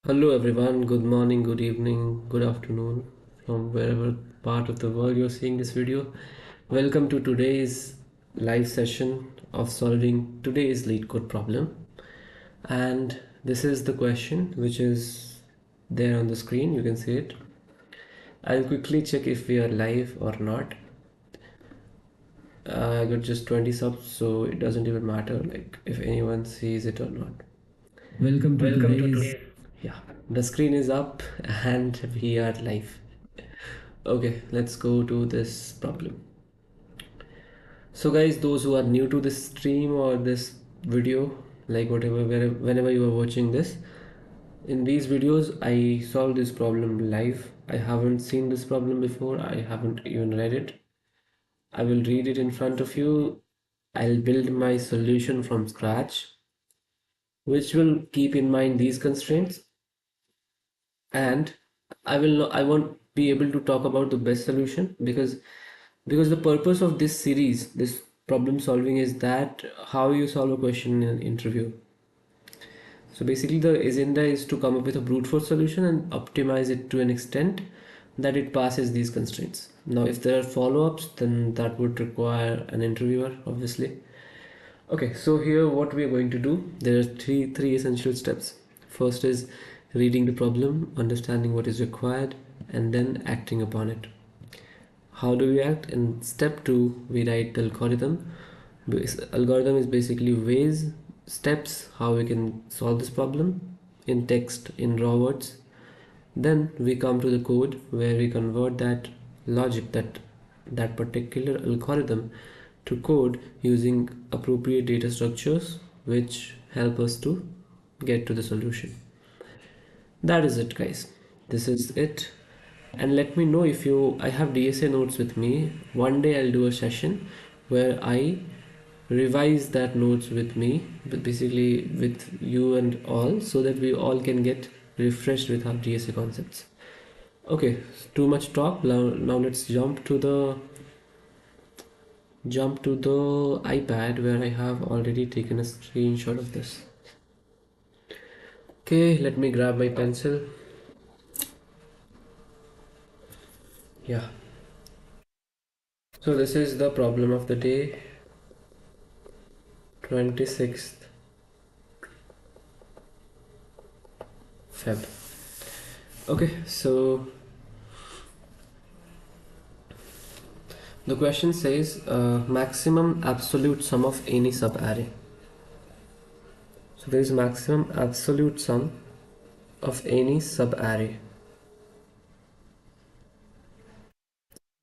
Hello everyone, good morning, good evening, good afternoon from wherever part of the world you're seeing this video. Welcome to today's live session of solving today's Leetcode problem. And this is the question which is there on the screen, you can see it. I'll quickly check if we are live or not. I got just 20 subs, so it doesn't even matter like if anyone sees it or not. Welcome to today's. Yeah, the screen is up and we are live. Okay, let's go to this problem. So guys, those who are new to this stream or this video, like whenever you are watching this, in these videos I solve this problem live. I haven't seen this problem before, I haven't even read it. I will read it in front of you. I'll build my solution from scratch, which will keep in mind these constraints, and I won't be able to talk about the best solution because the purpose of this series, this problem solving, is that how you solve a question in an interview. So basically the agenda is to come up with a brute force solution and optimize it to an extent that it passes these constraints. Now if there are follow-ups, then that would require an interviewer, obviously. Okay, so here what we are going to do, there are three essential steps. First is reading the problem, understanding what is required, and then acting upon it. How do we act? In step 2 we write the algorithm. Algorithm is basically ways, steps how we can solve this problem in text, in raw words. Then we come to the code where we convert that logic, that particular algorithm, to code using appropriate data structures which help us to get to the solution. That is it, guys. This is it. And let me know if you, I have DSA notes with me. One day I'll do a session where I revise that notes with me, but basically with you and all, so that we all can get refreshed with our DSA concepts. Okay, too much talk. Now let's jump to the iPad where I have already taken a screenshot of this. Okay, let me grab my pencil. Yeah. So this is the problem of the day, 26th Feb. Okay, so the question says maximum absolute sum of any subarray. So there is maximum absolute sum of any subarray.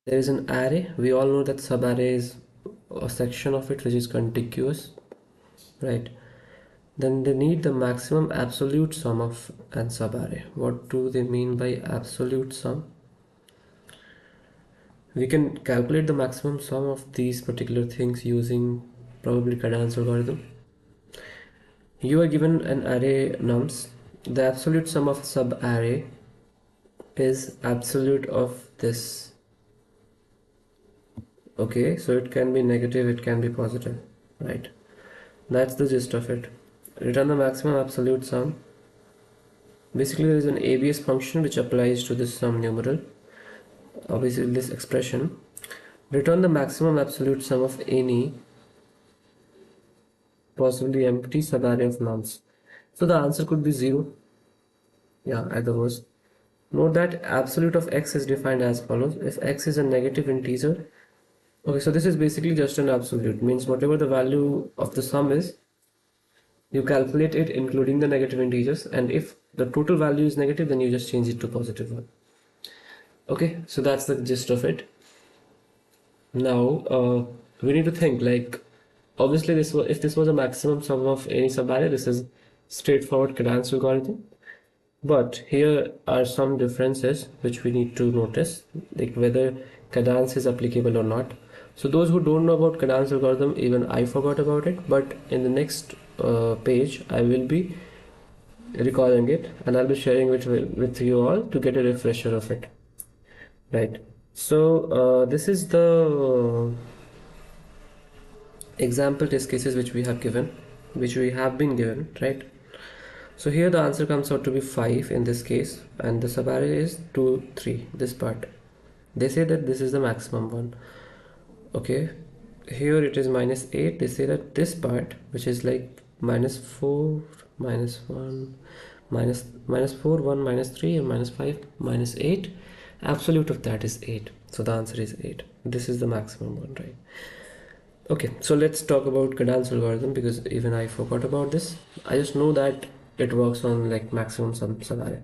There is an array. We all know that subarray is a section of it which is contiguous, right? Then they need the maximum absolute sum of an subarray. What do they mean by absolute sum? We can calculate the maximum sum of these particular things using probably Cadence algorithm. You are given an array nums. The absolute sum of subarray is absolute of this. Okay, so it can be negative, it can be positive, right? That's the gist of it. Return the maximum absolute sum. Basically, there is an ABS function which applies to this sum numeral. Obviously, this expression. Return the maximum absolute sum of any possibly empty subarray of nums. So the answer could be 0. Yeah, at the worst. Note that absolute of x is defined as follows. If x is a negative integer, okay, so this is basically just an absolute, means whatever the value of the sum is, you calculate it including the negative integers, and if the total value is negative, then you just change it to positive one. Okay, so that's the gist of it. Now we need to think, like, obviously this was, if this was a maximum sum of any subarray, this is straightforward Cadence algorithm. But here are some differences which we need to notice, like whether Cadence is applicable or not. So those who don't know about Cadence algorithm, even I forgot about it, but in the next page I will be recalling it and I'll be sharing it with you all to get a refresher of it. Right. So this is the example test cases which we have been given, right? So here the answer comes out to be 5 in this case, and the subarray is 2, 3, this part. They say that this is the maximum one. Okay, here it is minus 8. They say that this part, which is like minus 4, minus 1, minus 4, 1, minus 3, and minus 5, minus 8, absolute of that is 8. So the answer is 8. This is the maximum one, right? Okay, so let's talk about Kadal's algorithm, because even I forgot about this. I just know that it works on like maximum sum scenario.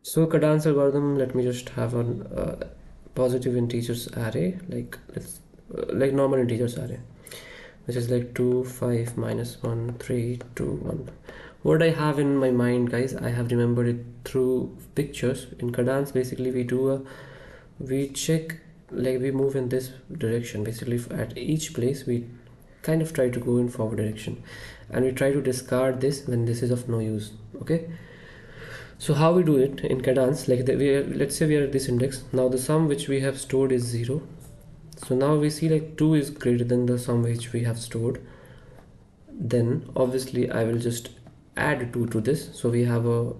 So Kadal's algorithm, let me just have a positive integers array, like let's like normal integers array, which is like 2, 5, minus 1, 3, 2, 1. What I have in my mind, guys, I have remembered it through pictures. In Kadans, basically we check, like we move in this direction. Basically at each place we kind of try to go in forward direction, and we try to discard this when this is of no use. Okay, so how we do it in Cadence, like let's say we are at this index. Now the sum which we have stored is 0. So now we see like 2 is greater than the sum which we have stored. Then obviously I will just add 2 to this. So we have a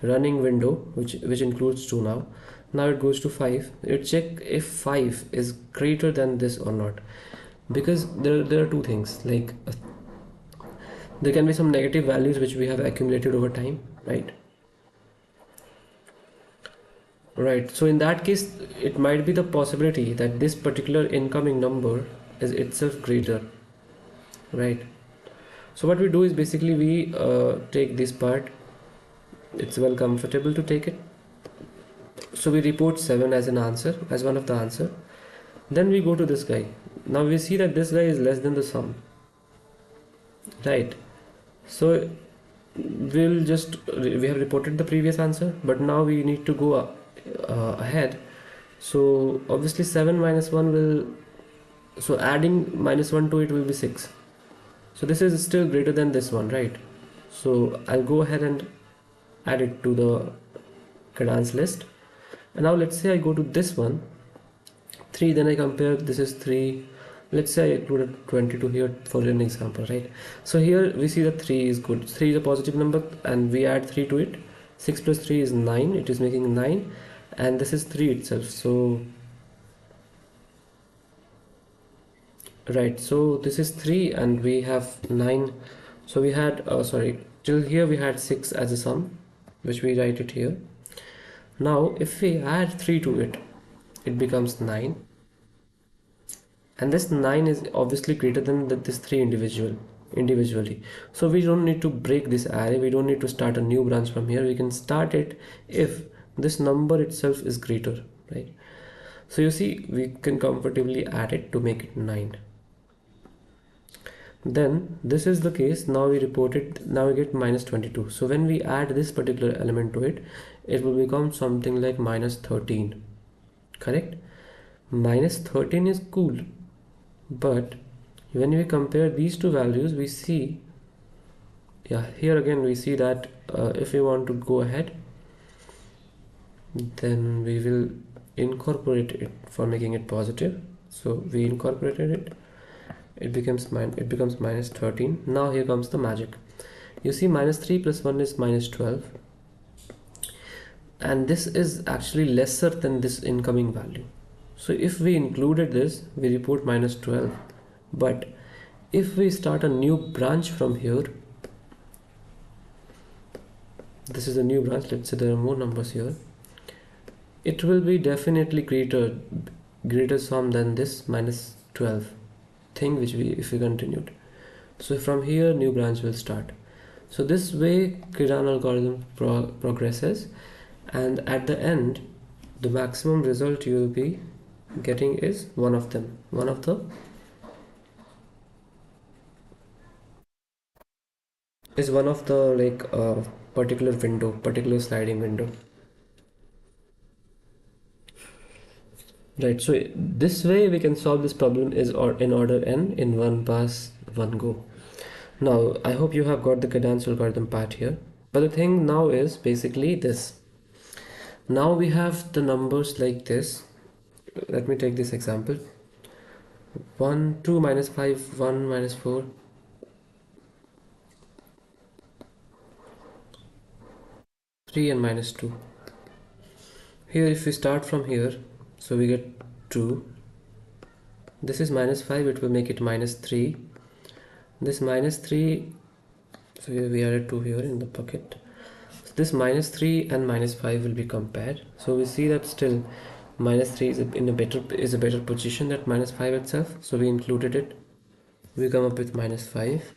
running window which includes 2 now. Now it goes to 5. It check if 5 is greater than this or not. Because there are two things, like there can be some negative values which we have accumulated over time, right? Right, so in that case, it might be the possibility that this particular incoming number is itself greater, right? So what we do is basically we take this part. It's well comfortable to take it. So we report 7 as an answer, as one of the answer. Then we go to this guy. Now we see that this guy is less than the sum, right? So we have reported the previous answer, but now we need to go ahead. So obviously 7 minus 1 will, so adding minus 1 to it will be 6. So this is still greater than this one, right? So I'll go ahead and add it to the cadence list. And now let's say I go to this one, 3, then I compare, this is 3. Let's say I included 22 here for an example, right? So here we see that 3 is good. 3 is a positive number, and we add 3 to it. 6 plus 3 is 9. It is making 9, and this is 3 itself. So right, so this is 3 and we have 9. So we had till here we had 6 as a sum, which we write it here. Now if we add 3 to it, it becomes 9, and this 9 is obviously greater than this 3 individually. So we don't need to break this array, we don't need to start a new branch from here. We can start it if this number itself is greater, right? So you see, we can comfortably add it to make it 9. Then this is the case. Now we report it, now we get minus 22. So when we add this particular element to it, it will become something like minus 13, correct? Minus 13 is cool, but when we compare these two values, we see, yeah, here again we see that if we want to go ahead, then we will incorporate it for making it positive. So we incorporated it, it becomes minus 13. Now here comes the magic. You see, minus 3 plus 1 is minus 12, and this is actually lesser than this incoming value. So if we included this, we report minus 12. But if we start a new branch from here, this is a new branch, let's say there are more numbers here, it will be definitely greater sum than this minus 12 thing which if we continued. So from here new branch will start. So this way Kiran algorithm progresses, and at the end the maximum result you will be getting is one of the like particular sliding window. Right, so this way we can solve this problem in order n in one pass, one go. Now I hope you have got the cadence algorithm part here, but the thing now is basically this. Now we have the numbers like this. Let me take this example: 1, 2, minus 5, 1, minus 4. 3 and minus 2. Here if we start from here, so we get 2. This is minus 5, it will make it minus 3. This minus 3, so here we added 2 here in the bucket. So this minus 3 and minus 5 will be compared. So we see that still minus 3 is a better position than minus 5 itself. So we included it. We come up with minus 5,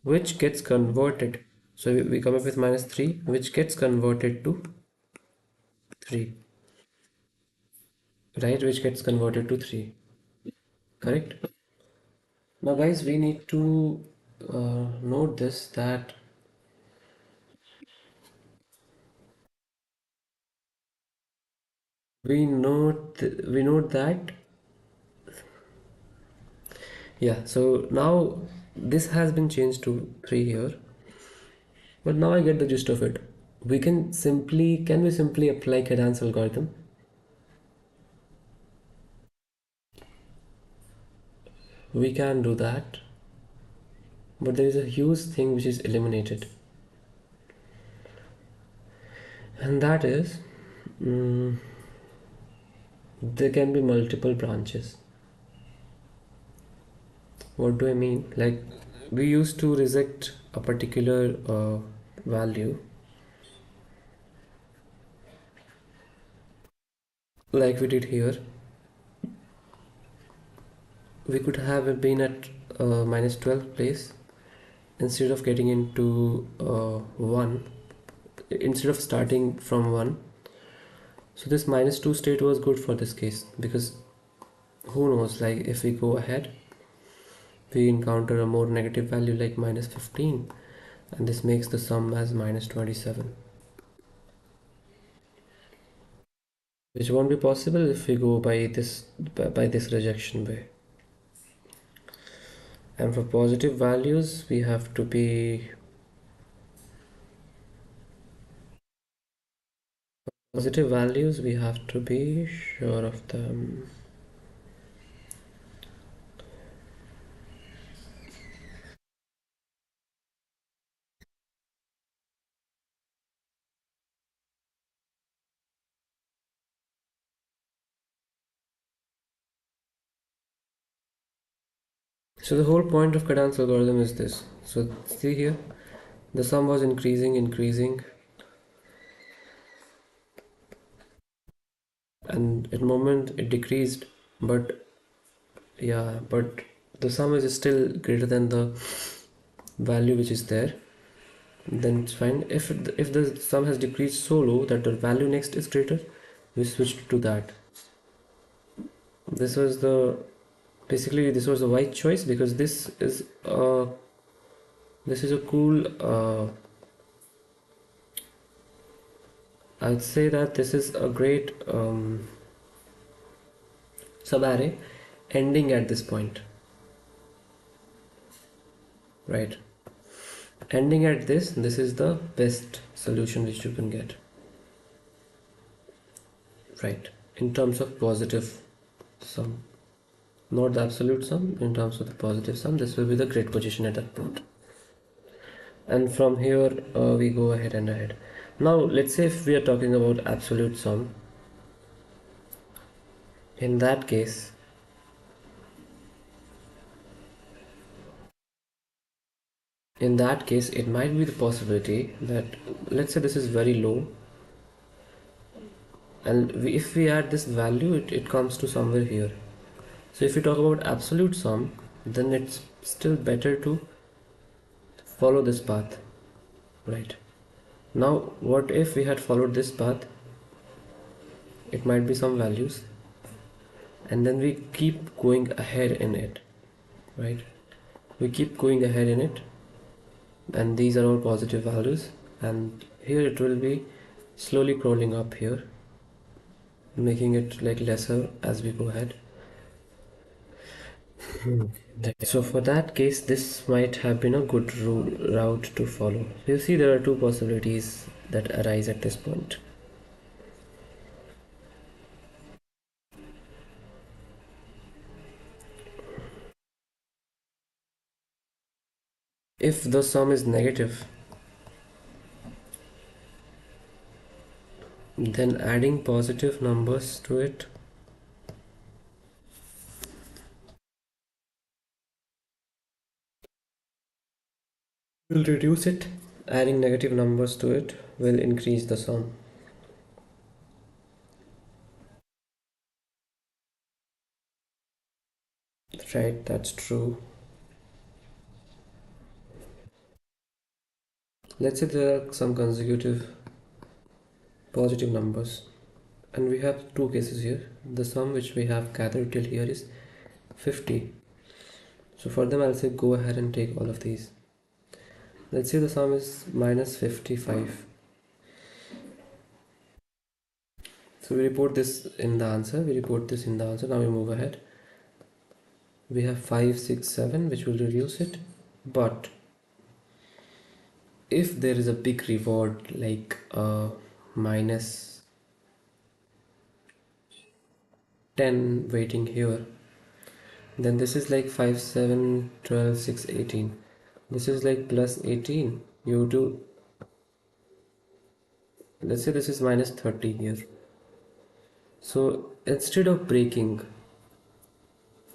which gets converted. So we come up with minus 3, which gets converted to 3, right? Which gets converted to 3, correct? Now guys, we need to note this, that we note that, yeah, so now this has been changed to 3 here, but now I get the gist of it. Can we simply apply Cadence algorithm? We can do that, but there is a huge thing which is eliminated, and that is, there can be multiple branches. What do I mean? Like, we used to reject a particular value, like we did here. We could have been at minus 12 place instead of getting into 1, instead of starting from 1. So this minus 2 state was good for this case, because who knows, like if we go ahead, we encounter a more negative value like minus 15, and this makes the sum as minus 27, which won't be possible if we go by this rejection way. And for positive values we have to be sure of them. So the whole point of Cadence algorithm is this. So see here, the sum was increasing, and at moment it decreased, but yeah, but the sum is still greater than the value which is there, then it's fine. If the sum has decreased so low that the value next is greater, we switched to that. This was the basically this was a wise choice, because this is a cool I'd say that this is a great subarray ending at this point, right? Ending at this is the best solution which you can get, right? In terms of positive sum, not the absolute sum. In terms of the positive sum, this will be the great position at that point. And from here we go ahead. Now let's say if we are talking about absolute sum, in that case it might be the possibility that, let's say this is very low, and if we add this value, it comes to somewhere here. So if we talk about absolute sum, then it's still better to follow this path, right? Now what if we had followed this path? It might be some values, and then we keep going ahead in it, right? We keep going ahead in it, and these are all positive values, and here it will be slowly crawling up here, making it like lesser as we go ahead. So for that case, this might have been a good route to follow. You see, there are two possibilities that arise at this point. If the sum is negative, Then adding positive numbers to it will reduce it. Adding negative numbers to it will increase the sum. Right, that's true. Let's say there are some consecutive positive numbers, and we have two cases here. The sum which we have gathered till here is 50. So for them, I'll say go ahead and take all of these. Let's say the sum is minus 55. So we report this in the answer. Now we move ahead. We have 5, 6, 7, which will reduce it. But if there is a big reward like minus 10 waiting here, then this is like 5, 7, 12, 6, 18. This is like plus 18. You do, let's say this is minus 30 here. So instead of breaking,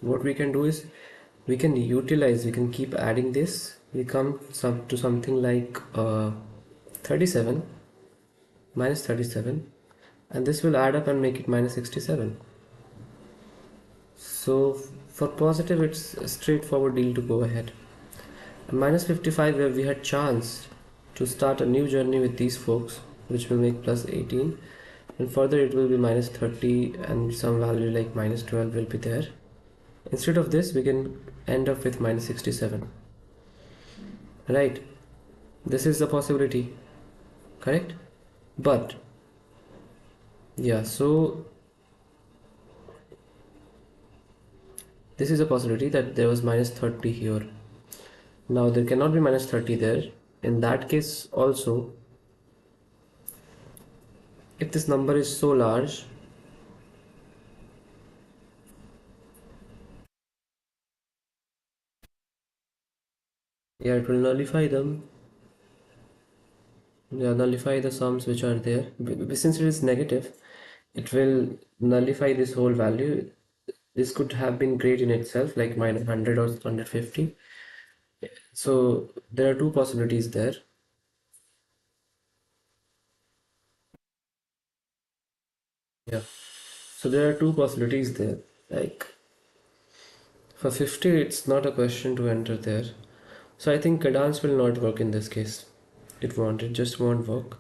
what we can do is we can keep adding this. We come to something like 37, minus 37, and this will add up and make it minus 67. So for positive, it's a straightforward deal to go ahead. And minus 55, where we had chance to start a new journey with these folks, which will make plus 18, and further it will be minus 30, and some value like minus 12 will be there. Instead of this, we can end up with minus 67. Right? This is a possibility, correct? But yeah, so this is a possibility that there was minus 30 here. Now there cannot be minus 30 there. In that case also, if this number is so large, yeah, it will nullify them. Yeah, nullify the sums which are there. Since it is negative, it will nullify this whole value. This could have been great in itself, like minus 100 or 150. So there are two possibilities there. Yeah. So there are two possibilities there. Like for 50, it's not a question to enter there. So I think cadence will not work in this case. It just won't work.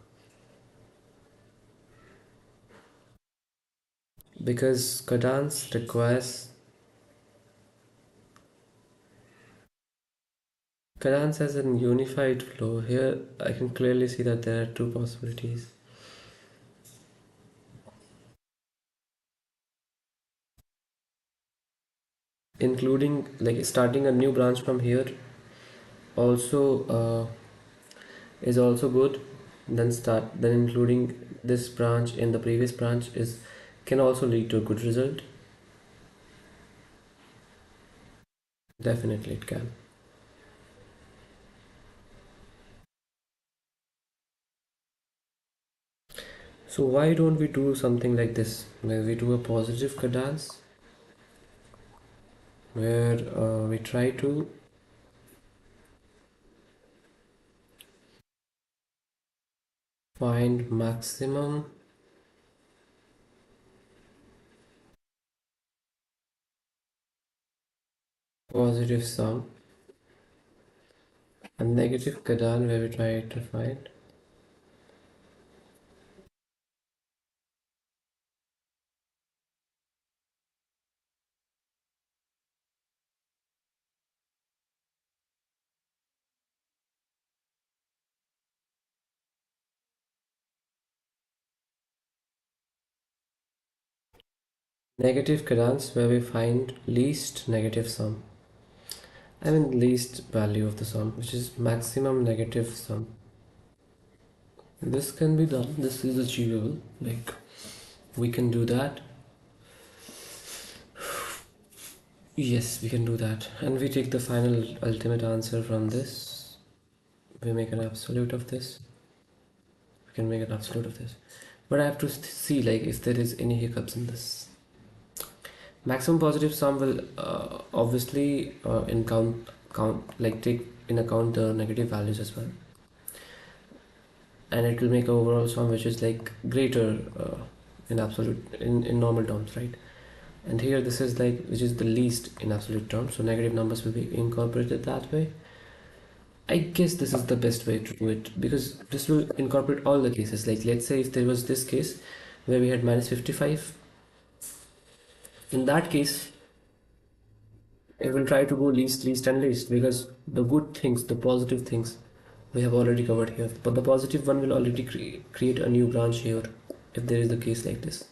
Because cadence requires, cadence has a unified flow. Here I can clearly see that there are two possibilities. Including like starting a new branch from here also is also good. Then including this branch in the previous branch is can also lead to a good result. Definitely it can. So why don't we do something like this, where we do a positive cadence, where we try to find maximum positive sum, and negative cadence where we try to find negative cadence where we find least negative sum. I mean least value of the sum, which is maximum negative sum. This can be done. This is achievable. Like we can do that. Yes, we can do that. And we take the final ultimate answer from this. We make an absolute of this. We can make an absolute of this. but I have to see like if there is any hiccups in this. Maximum positive sum will obviously in count like take in account the negative values as well, and it will make an overall sum which is like greater in absolute in normal terms, right? And here this is like which is the least in absolute terms, so negative numbers will be incorporated that way. I guess this is the best way to do it because this will incorporate all the cases. Like let's say if there was this case where we had minus 55, in that case it will try to go least and least, because the good things, the positive things we have already covered here, but the positive one will already create a new branch here if there is a case like this,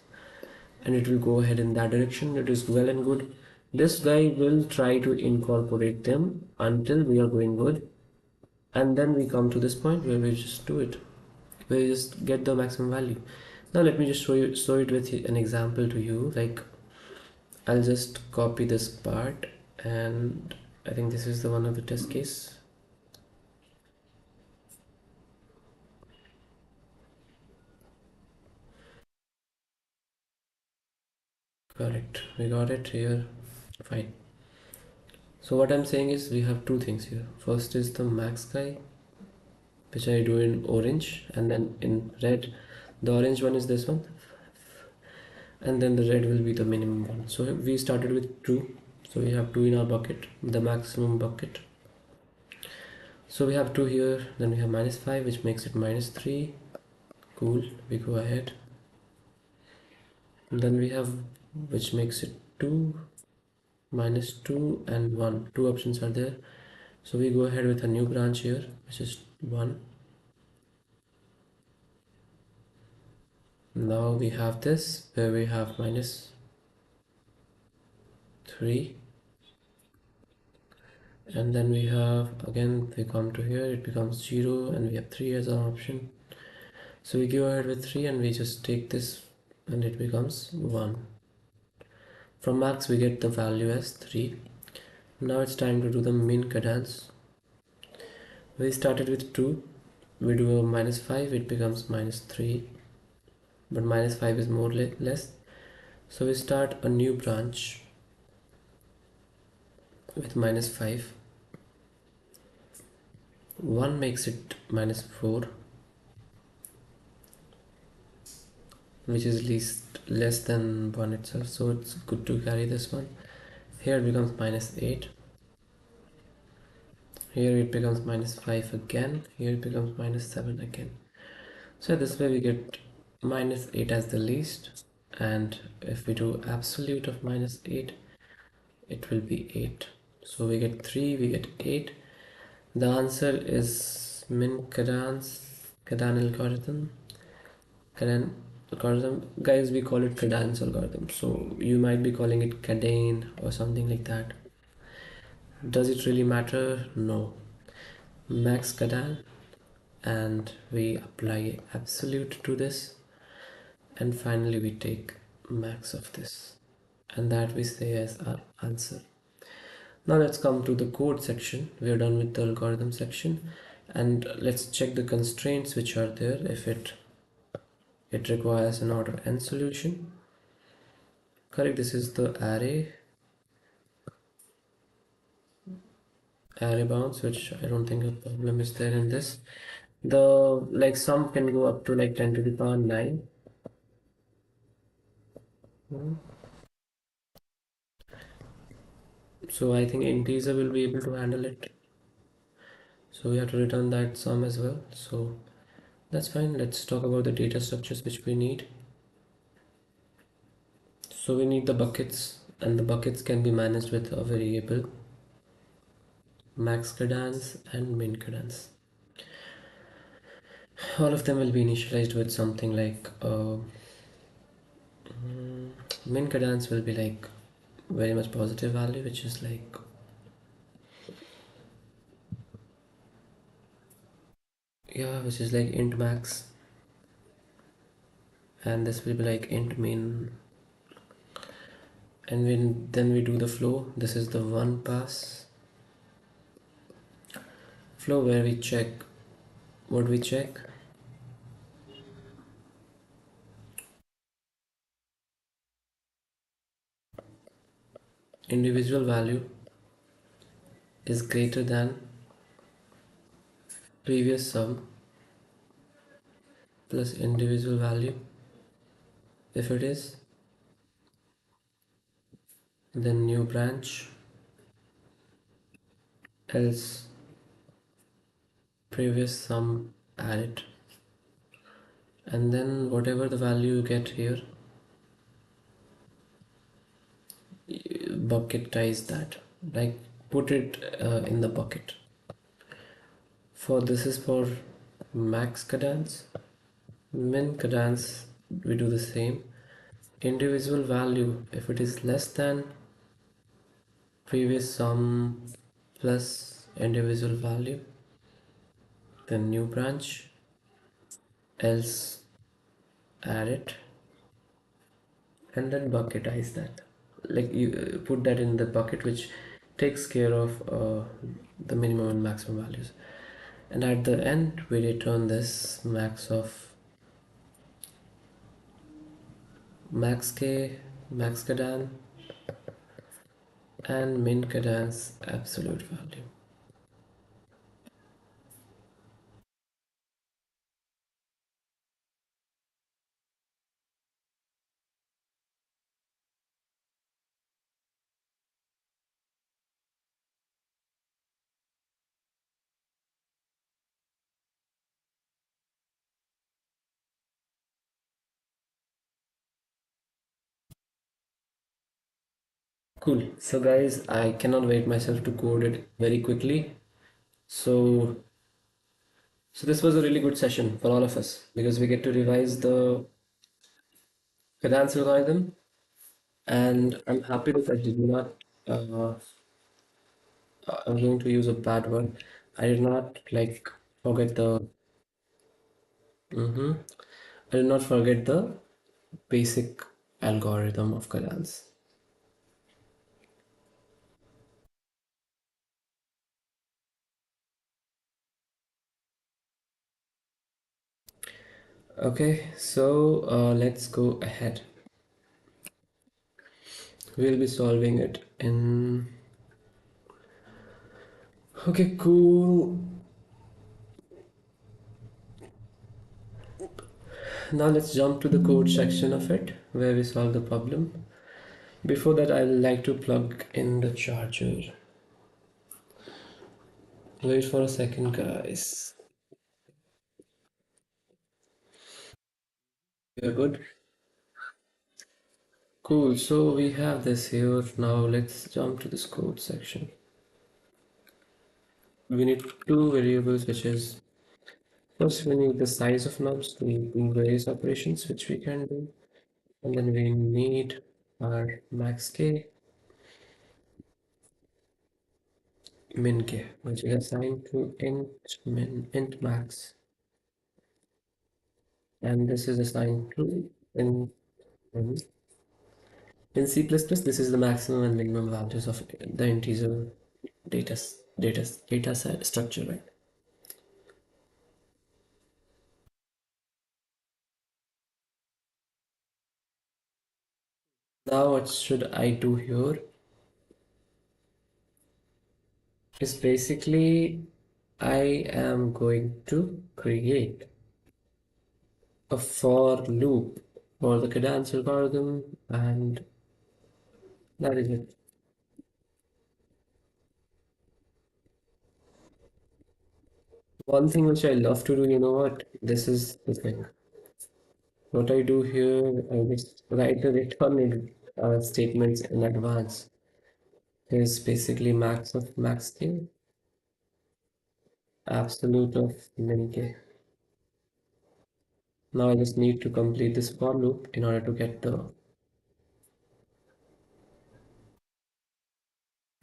and it will go ahead in that direction. It is well and good. This guy will try to incorporate them until we are going good, and then we come to this point where we just do it, we just get the maximum value. Now let me just show it with an example to you. Like I'll just copy this part, and I think this is the one of the test case. Correct, we got it here. Fine. So what I'm saying is we have two things here. First is the max guy, which I do in orange, and then in red. The orange one is this one, and then the red will be the minimum one. So we started with 2, so we have 2 in our bucket, the maximum bucket. So we have 2 here, then we have minus 5, which makes it minus 3. Cool, we go ahead. And then we have, which makes it 2, minus 2 and 1. Two options are there. So we go ahead with a new branch here, which is 1. Now we have this where we have minus 3, and then we have again, we come to here, it becomes 0, and we have 3 as our option. So we go ahead with 3 and we just take this and it becomes 1. From max we get the value as 3. Now it's time to do the min cadence. We started with 2, we do a minus 5, it becomes minus 3, but minus 5 is more less. So we start a new branch with minus 5. 1 makes it minus 4, which is less than 1 itself, so it's good to carry this one. Here it becomes minus 8. Here it becomes minus 5 again. Here it becomes minus 7 again. So this way we get minus 8 as the least, and if we do absolute of minus 8, it will be 8. So we get 3, we get 8. The answer is min Cadan algorithm. Cadan algorithm, guys, we call it Cadan's algorithm, so you might be calling it Cadane or something like that. Does it really matter? No. Max Cadan, and we apply absolute to this, and finally we take max of this, and that we say as our answer. Now let's come to the code section. We are done with the algorithm section, and let's check the constraints which are there. If it requires an order n solution, correct. This is the array bounds, which I don't think a problem is there in this. The like sum can go up to like 10 to the power 9. So I think integer will be able to handle it, so we have to return that sum as well. So that's fine. Let's talk about the data structures which we need. So we need the buckets, and the buckets can be managed with a variable max cadence and min cadence. All of them will be initialized with something like min cadence will be like very much positive value, which is like which is like int max, and this will be like int min. And then we do the flow. This is the one pass flow where we check what we check. individual value is greater than previous sum plus individual value. If it is, then new branch, else previous sum added. And then whatever the value you get here, bucketize that, like put it in the bucket. For this is for max cadence, min cadence, we do the same. Individual value, if it is less than previous sum plus individual value, then new branch, else add it, and then bucketize that. Like you put that in the bucket which takes care of the minimum and maximum values. And at the end, we return this max of max k, max cadence, and min cadence absolute value. Cool. So guys, I cannot wait myself to code it very quickly. So so this was a really good session for all of us because we get to revise the cadence algorithm, and I'm happy that I did not. I'm going to use a bad word. I did not like forget the. Mhm. I did not forget the basic algorithm of cadence. Okay, so let's go ahead. We'll be solving it in. Okay, cool. Now let's jump to the code section of it where we solve the problem. Before that, I'd like to plug in the charger. Wait for a second, guys. We're good. Cool. So we have this here. Now let's jump to this code section. We need two variables, which is first we need the size of nubs to do various operations, which we can do, and then we need our max k, min k, which is assigned to int min, int max, and this is assigned to int min. In C++, this is the maximum and minimum values of the integer data data set structure, right? Now what should I do here is basically I am going to create a for loop for the cadence algorithm, and that is it. One thing which I love to do, you know what? This is the thing. What I do here, I just write the return statements in advance. Is basically max of max k, absolute of min k. Now I just need to complete this for loop in order to get the,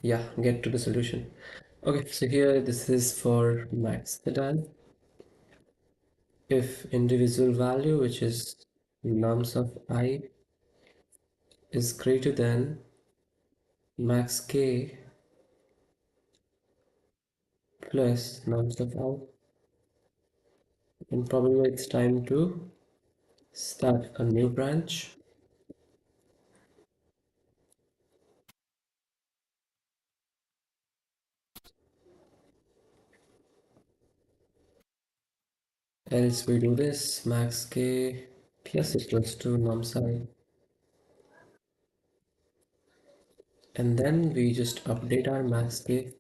yeah, get to the solution. Okay, so here this is for max cadence. If individual value, which is nums of I, is greater than max k plus nums of I, then probably it's time to start a new branch. Else we do this max k plus equals to num psi, and then we just update our max k.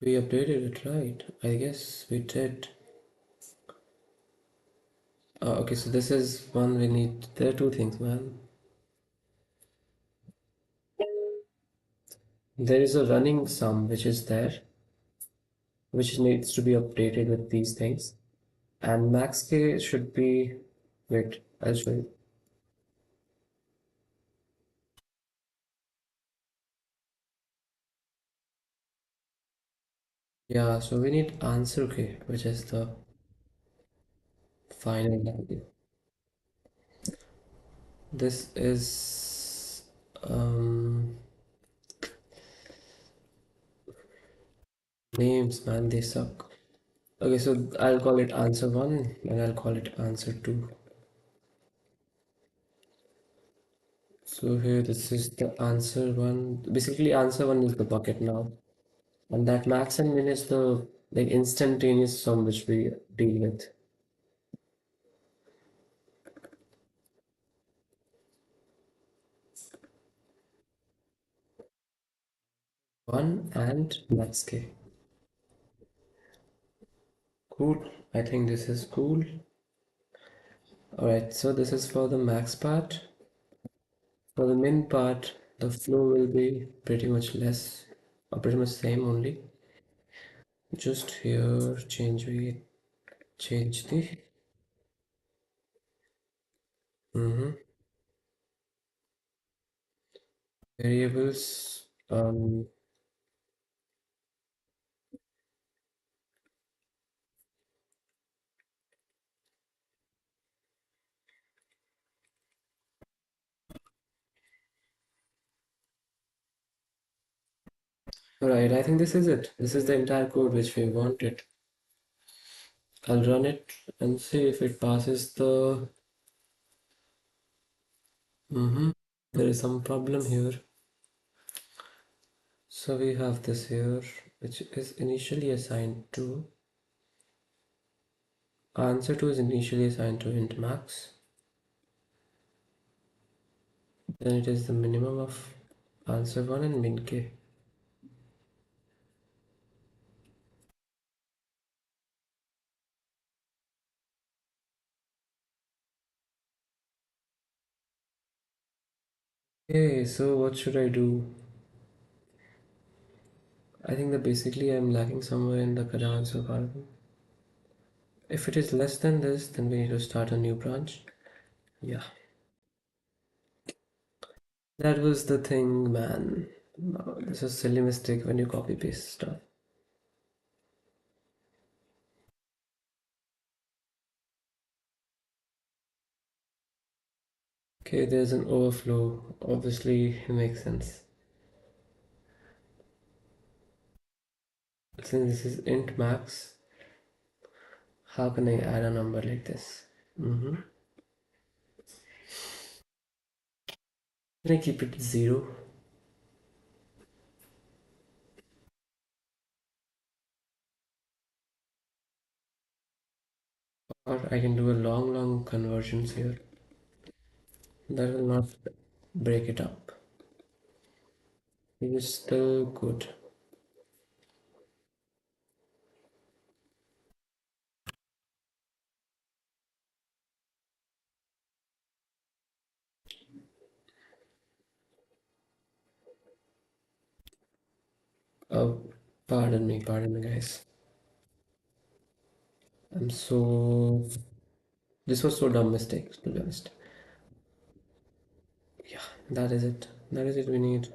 We updated it, right? I guess we did. Okay, so this is one we need. There are two things, man. There is a running sum which is there, which needs to be updated with these things. And max k should be, wait, I'll show you. Yeah, so we need answer k, which is the final value. This is names, man, they suck. Okay, so I'll call it answer one and I'll call it answer two. So here this is the answer one. Basically, answer one is the bucket now. And that max and min is the like instantaneous sum which we deal with. One and max k. Cool. I think this is cool. Alright, so this is for the max part. For the min part, the flow will be pretty much less or pretty much same only. Just here change the variables. Alright, I think this is it. This is the entire code which we wanted. I'll run it and see if it passes the there is some problem here. So we have this here, which is initially assigned to answer 2 is initially assigned to int max. Then it is the minimum of answer 1 and min k. Okay, so what should I do? I think that basically I'm lacking somewhere in the cadence algorithm. If it is less than this, then we need to start a new branch. Yeah, that was the thing, man. No, this is a silly mistake when you copy paste stuff. Okay, there's an overflow. Obviously, it makes sense. Since this is int max, how can I add a number like this? Can I keep it 0? Or I can do a long conversions here. That will not break it up. It is still good. Oh, pardon me, guys. I'm so. This was so dumb mistake, to be honest. Yeah, that is it. That is it we need.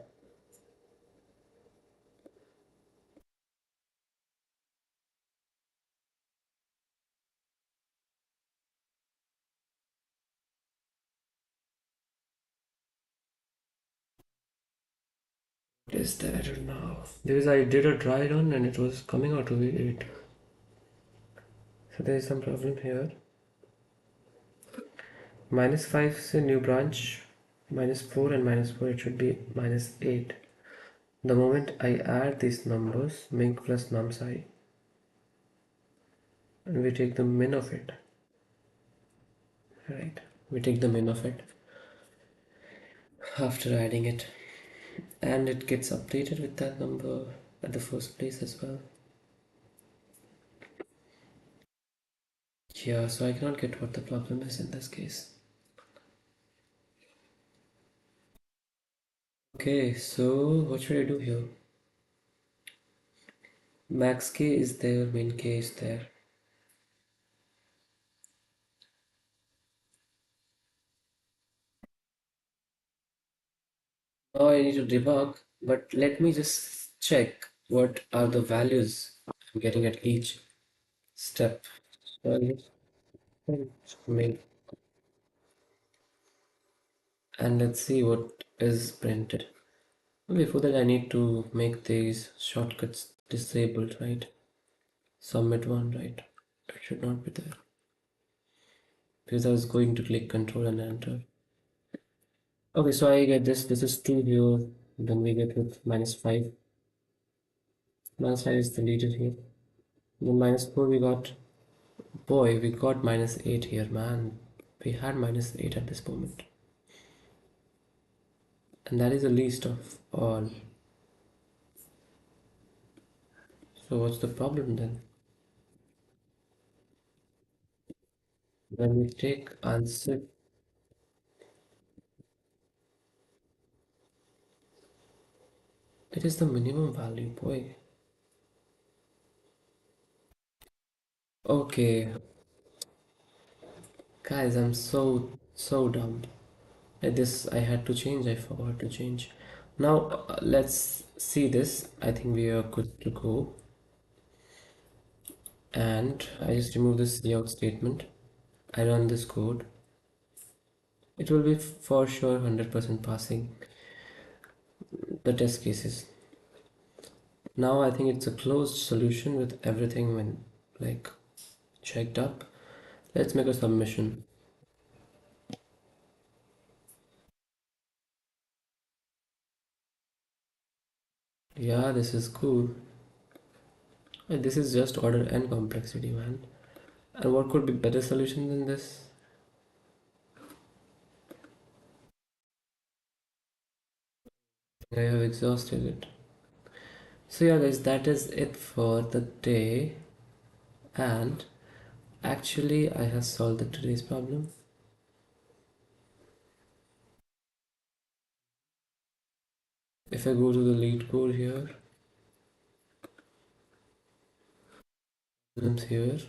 What is the error now? Because I did a dry run and it was coming out to be 8. So there is some problem here. -5 is a new branch. -4 and -4, it should be -8. The moment I add these numbers, mink plus numsci, and we take the min of it, right? We take the min of it after adding it, and it gets updated with that number at the first place as well. Yeah, so I cannot get what the problem is in this case. Okay, so what should I do here? Max k is there, min k is there. Now I need to debug, but let me just check what are the values I'm getting at each step. So and let's see what is printed. Before that, I need to make these shortcuts disabled, right? Submit one, right? It should not be there because I was going to click Control and Enter. Okay, so I get this. This is 2 here. Then we get with -5. -5 is deleted here. Then -4 we got. Boy, we got -8 here, man. We had -8 at this moment. And that is the least of all. So what's the problem then? When we take answer, it is the minimum value, boy. Okay, guys, I'm so dumb. This I had to change, I forgot to change. Now let's see this. I think we are good to go. And I just remove this cout statement. I run this code. It will be for sure 100% passing the test cases. Now I think it's a closed solution with everything when like checked up. Let's make a submission. Yeah, this is cool. And this is just order and complexity, man. And what could be better solution than this? I have exhausted it. So yeah guys, that is it for the day. And actually I have solved today's problem. If I go to the Leetcode here, problems here.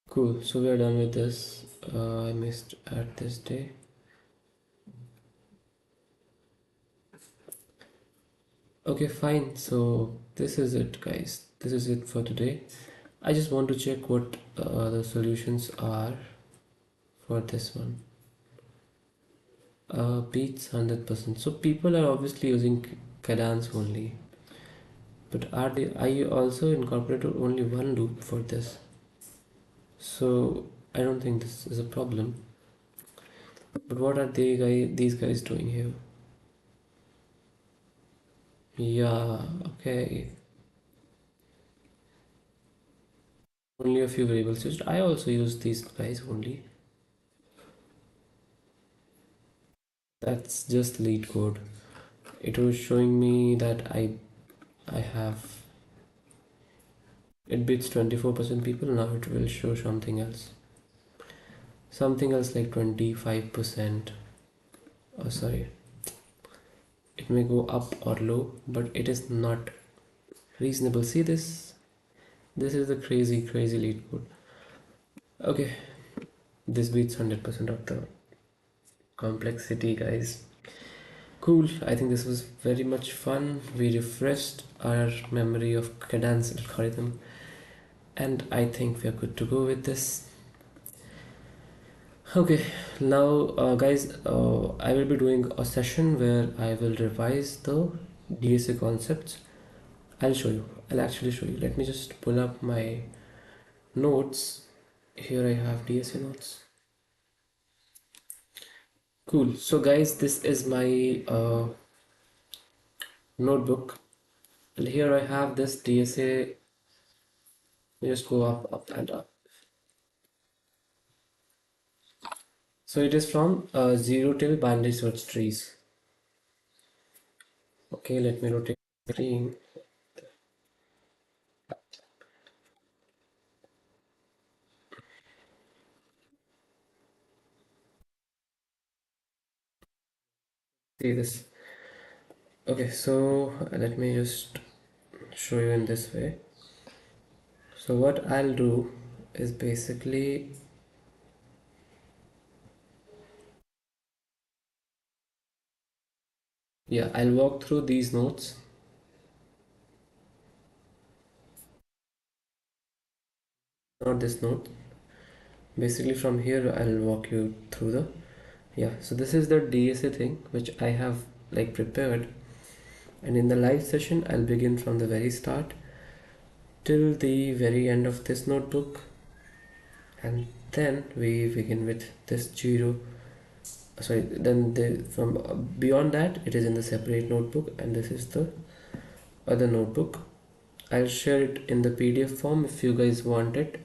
Cool, so we are done with this. I missed at this day. Okay, fine. So this is it, guys. This is it for today. I just want to check what the solutions are for this one. Beats 100%. So people are obviously using cadence only. But I also incorporated only one loop for this. So I don't think this is a problem. But what are these guys doing here? Yeah, okay. Only a few variables used. I also use these guys only. That's just Leetcode. It was showing me that I have it beats 24% people. Now it will show something else. Something else like 25%. Oh, sorry. It may go up or low, but it is not reasonable. See this? This is the crazy Leetcode. Okay, this beats 100% of the complexity, guys. Cool. I think this was very much fun. We refreshed our memory of cadence algorithm, and I think we are good to go with this. Okay, now guys, I will be doing a session where I will revise the DSA concepts. I'll show you. I'll actually show you. Let me just pull up my notes Here I have DSA notes. Cool. So guys, this is my notebook, and here I have this DSA. You just go up, up, and up. So it is from zero till binary search trees. Okay, let me rotate the screen. See this. Okay, so let me just show you in this way. So what I'll do is basically, yeah, I'll walk through these notes. Not this note. Basically from here I'll walk you through the, yeah, so this is the DSA thing which I have like prepared, and in the live session I'll begin from the very start till the very end of this notebook, and then we begin with this zero, sorry, then the from beyond that it is in the separate notebook, and this is the other notebook. I'll share it in the PDF form if you guys want it.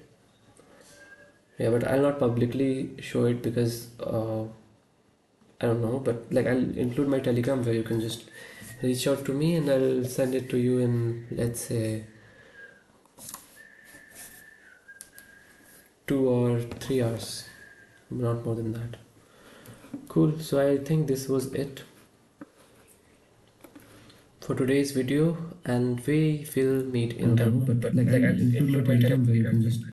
Yeah, but I'll not publicly show it because I don't know, but like I'll include my Telegram where you can just reach out to me and I'll send it to you in, let's say, 2 or 3 hours, not more than that. Cool. So I think this was it for today's video, and we will meet in I the. don't know, but like I'll include my Telegram where you can just